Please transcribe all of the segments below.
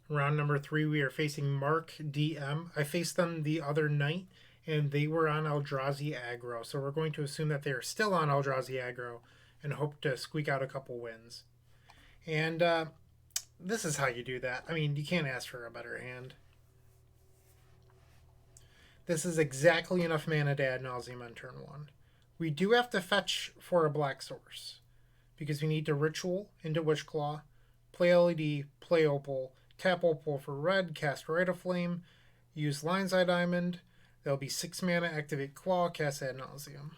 Round number 3, we are facing markdm. I faced them the other night, and they were on Eldrazi aggro. So we're going to assume that they are still on Eldrazi aggro and hope to squeak out a couple wins. And this is how you do that. I mean, you can't ask for a better hand. This is exactly enough mana to Ad Nauseam on turn 1. We do have to fetch for a black source, because we need to Ritual into Witchclaw, play LED, play Opal, tap Opal for red, cast Rite of Flame, use Lion's Eye Diamond. There'll be 6 mana, activate Claw, cast Ad Nauseam.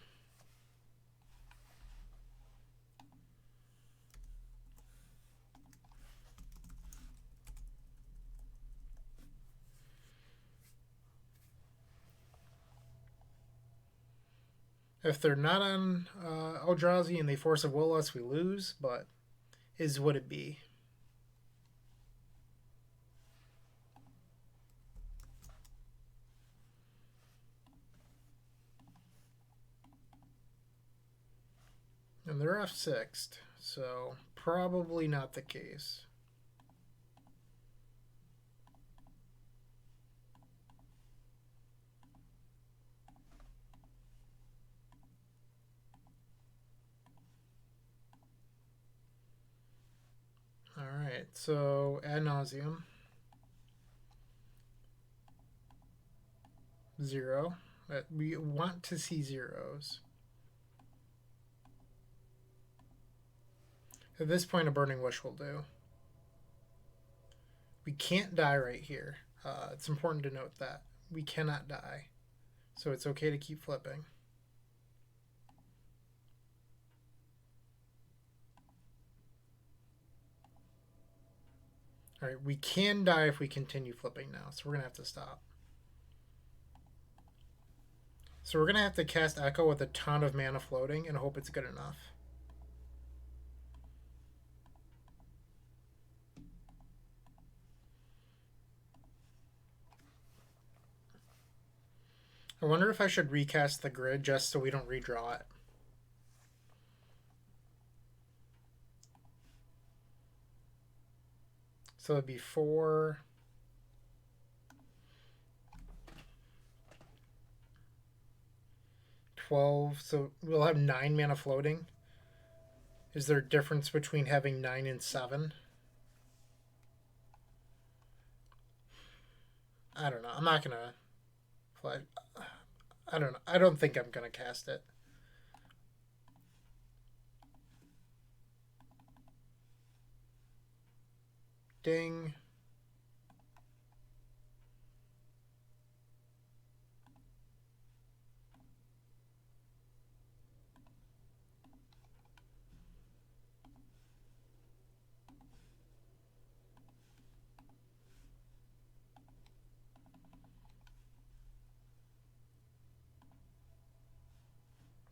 If they're not on Eldrazi and they force a will us, we lose, but is what it be. And they're F6'd, so probably not the case. Alright, so Ad Nauseam. 0. We want to see zeros. At this point, a Burning Wish will do. We can't die right here. It's important to note that. We cannot die. So it's okay to keep flipping. Alright, we can die if we continue flipping now, so we're going to have to stop. So we're going to have to cast Echo with a ton of mana floating and hope it's good enough. I wonder if I should recast the grid just so we don't redraw it. So it'd be 4. So we'll have 9 mana floating. Is there a difference between having 9 and 7? I don't know. I'm not gonna play. I don't know. I don't think I'm gonna cast it. Ding.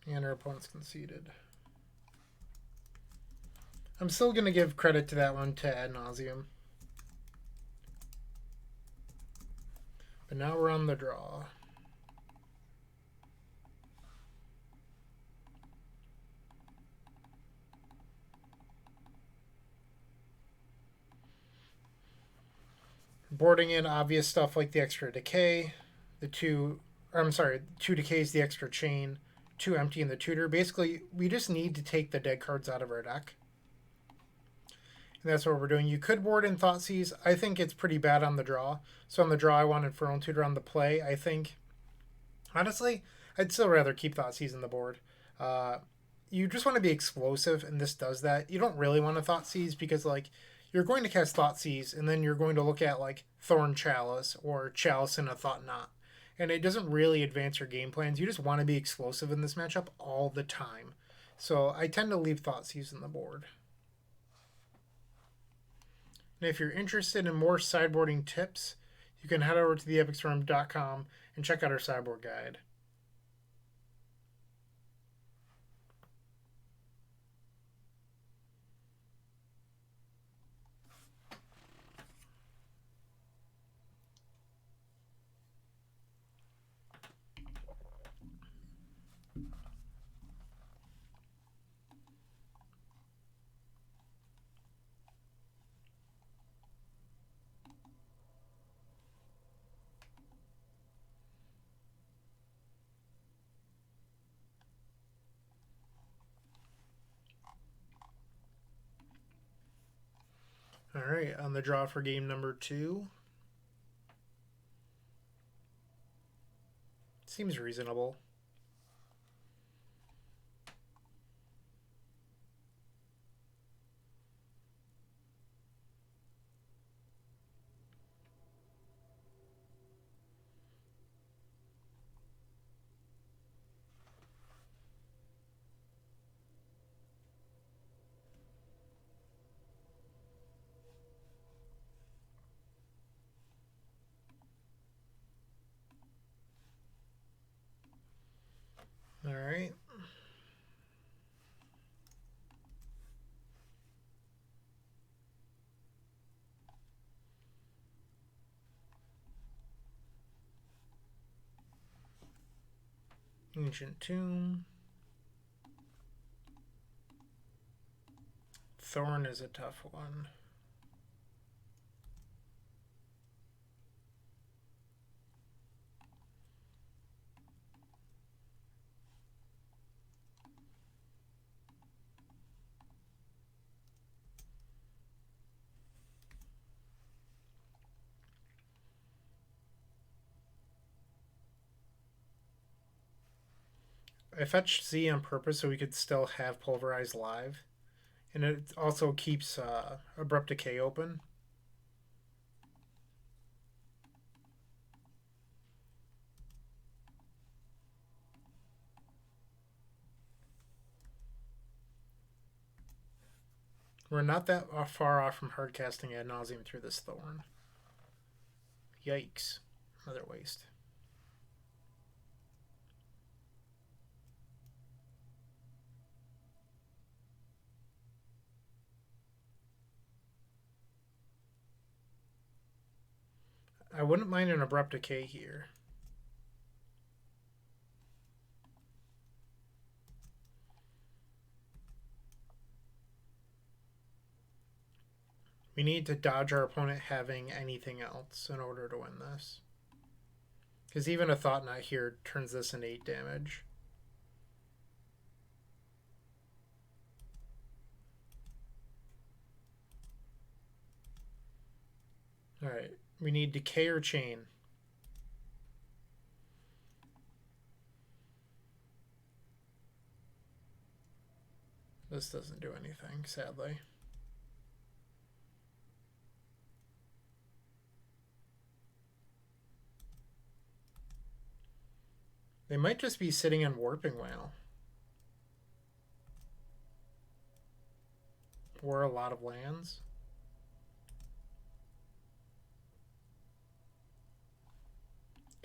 And our opponent's conceded. I'm still going to give credit to that one to Ad Nauseam. But now we're on the draw. Boarding in obvious stuff like the extra decay, the 2 decays, the extra chain, 2 empty in the tutor. Basically, we just need to take the dead cards out of our deck. And that's what we're doing. You could board in Thoughtseize. I think it's pretty bad on the draw. So on the draw, I want Infernal Tutor. On the play, I think, honestly, I'd still rather keep Thoughtseize on the board. You just want to be explosive, and this does that. You don't really want to Thoughtseize because, like, you're going to cast Thoughtseize, and then you're going to look at, like, Thorn Chalice or Chalice and a Thought Knot. And it doesn't really advance your game plans. You just want to be explosive in this matchup all the time. So I tend to leave Thoughtseize on the board. And if you're interested in more sideboarding tips, you can head over to theepicsroom.com and check out our sideboard guide. All right, on the draw for game number 2. Seems reasonable. All right. Ancient Tomb. Thorn is a tough one. I fetched Z on purpose so we could still have Pulverize live. And it also keeps Abrupt Decay open. We're not that far off from hardcasting ad nauseum through this Thorn. Yikes. Another waste. I wouldn't mind an Abrupt Decay here. We need to dodge our opponent having anything else in order to win this. Because even a Thought Knot here turns this into 8 damage. Alright, we need Decay or Chain. This doesn't do anything, sadly. They might just be sitting on Warping Wail. Or a lot of lands.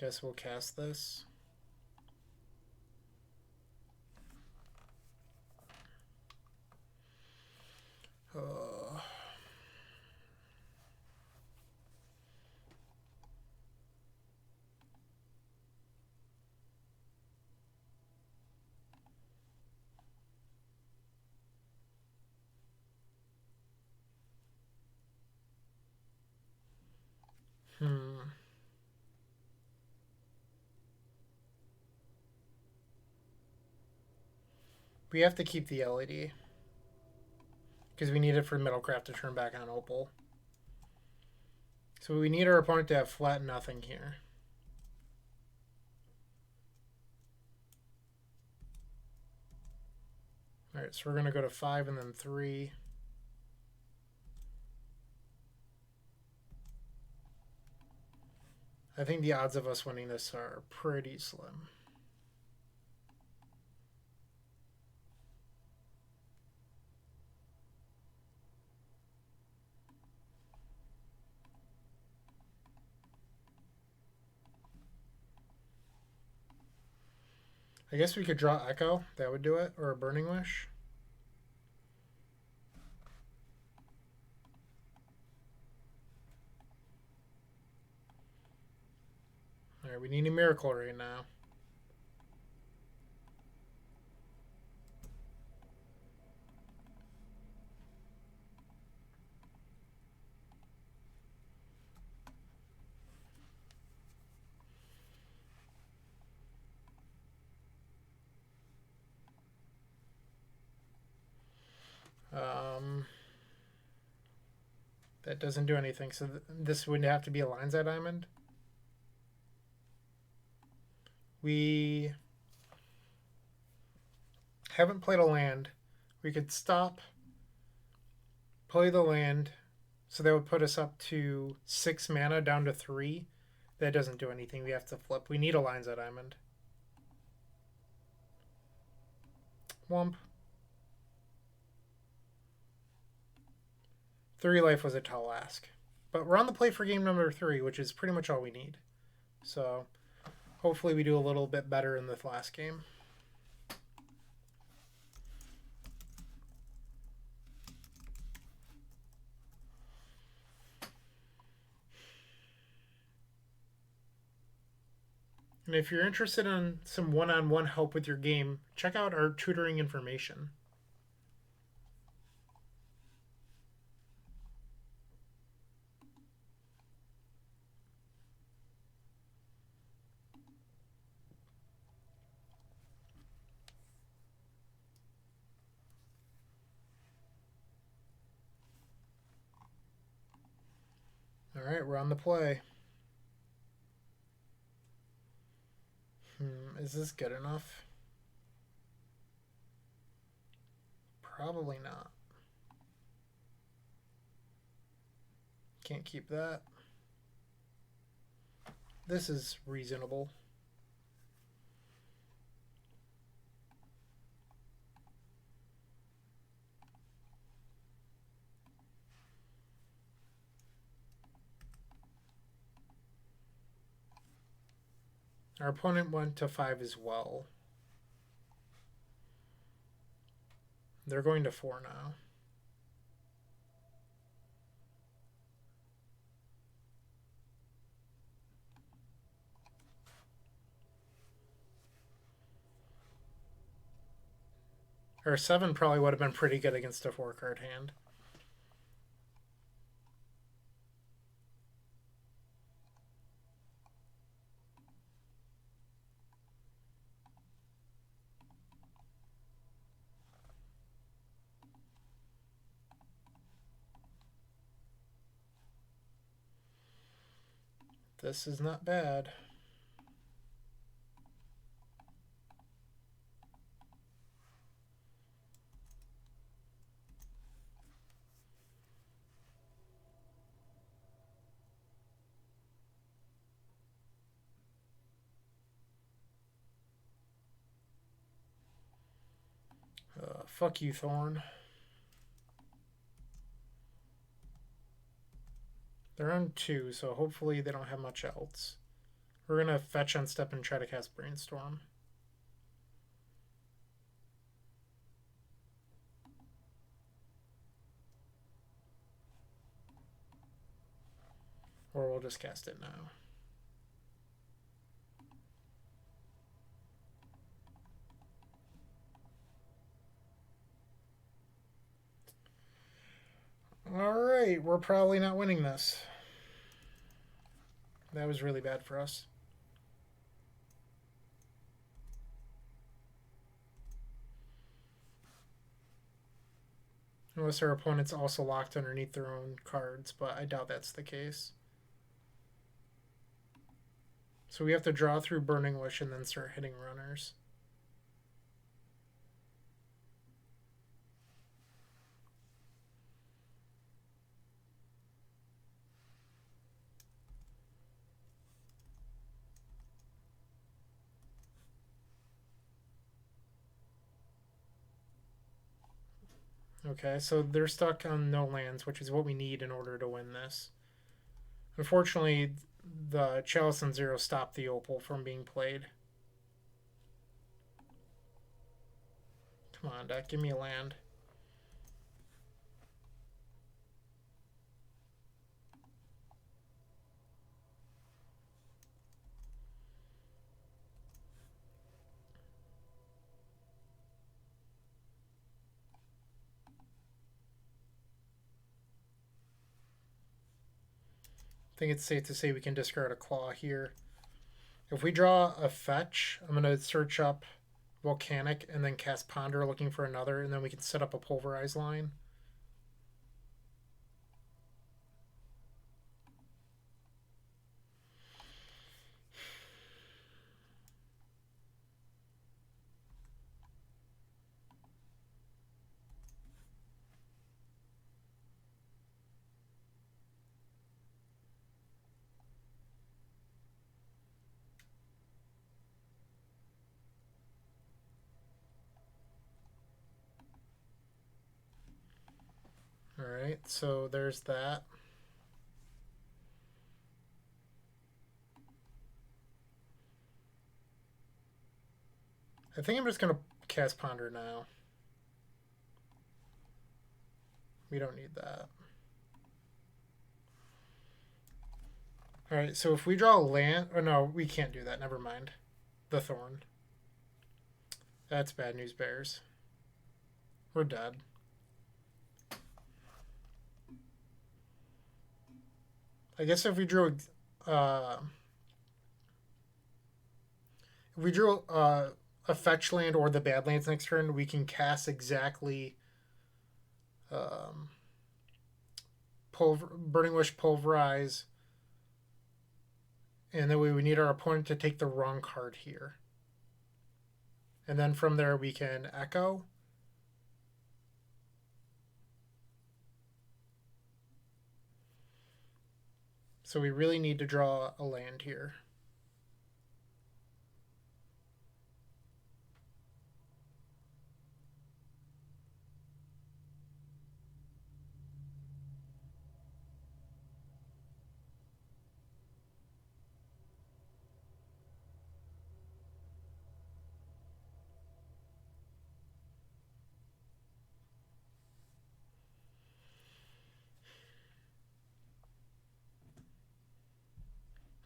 Guess we'll cast this. Uh, We have to keep the LED. Because we need it for Middlecraft to turn back on Opal. So we need our opponent to have flat nothing here. Alright, so we're going to go to 5 and then 3. I think the odds of us winning this are pretty slim. I guess we could draw Echo. That would do it. Or a Burning Wish. Alright, we need a Miracle right now. That doesn't do anything, so this would have to be a Lion's Eye Diamond. We haven't played a land. We could stop, play the land, so that would put us up to 6 mana down to 3. That doesn't do anything. We have to flip. We need a Lion's Eye Diamond. Womp. 3 life was a tall ask. But we're on the play for game number 3, which is pretty much all we need. So hopefully we do a little bit better in this last game. And if you're interested in some one-on-one help with your game, check out our tutoring information. All right, we're on the play. Is this good enough? Probably not. Can't keep that. This is reasonable. Our opponent went to 5 as well. They're going to 4 now. Or 7 probably would have been pretty good against a 4-card hand. This is not bad. Fuck you, Thorn. They're on 2, so hopefully they don't have much else. We're going to fetch on step and try to cast Brainstorm. Or we'll just cast it now. Alright, we're probably not winning this. That was really bad for us. Unless our opponent's also locked underneath their own cards, but I doubt that's the case. So we have to draw through Burning Wish and then start hitting runners. Okay, so they're stuck on no lands, which is what we need in order to win this. Unfortunately, the Chalice and Zero stopped the Opal from being played. Come on, deck, give me a land. I think it's safe to say we can discard a Claw here. If we draw a fetch, I'm going to search up Volcanic and then cast Ponder looking for another, and then we can set up a Pulverize line. so there's that. I think I'm just going to cast Ponder now. We don't need that. Alright, so if we draw a land... Oh, no, we can't do that. Never mind. The Thorn. That's bad news, Bears. We're dead. I guess if we drew... if we drew a fetch land or the Badlands next turn, we can cast exactly... Burning Wish, Pulverize... And then we would need our opponent to take the wrong card here. And then from there we can Echo. So we really need to draw a land here.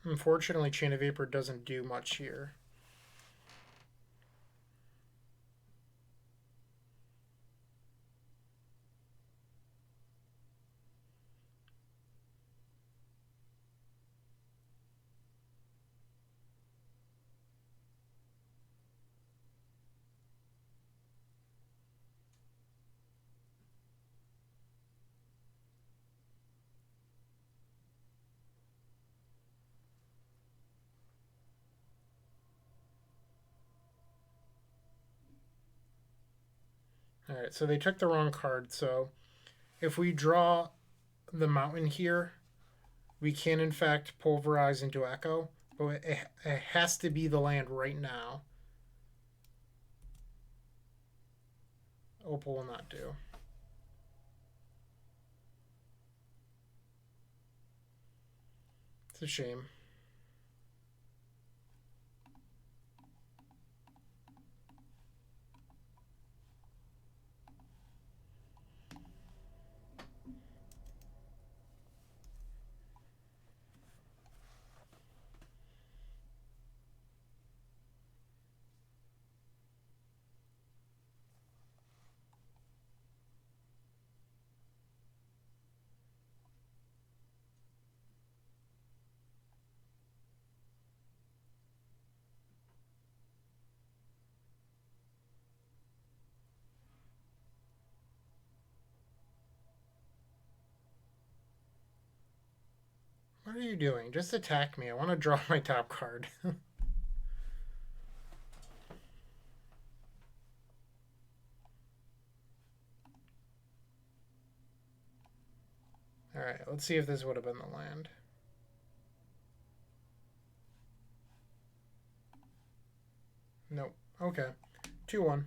Unfortunately, Chain of Vapor doesn't do much here. Alright, so they took the wrong card, so if we draw the mountain here, we can in fact pulverize into Echo, but it has to be the land right now. Opal will not do. It's a shame. What are you doing? Just attack me. I want to draw my top card. Alright, let's see if this would have been the land. Nope. Okay. 2-1.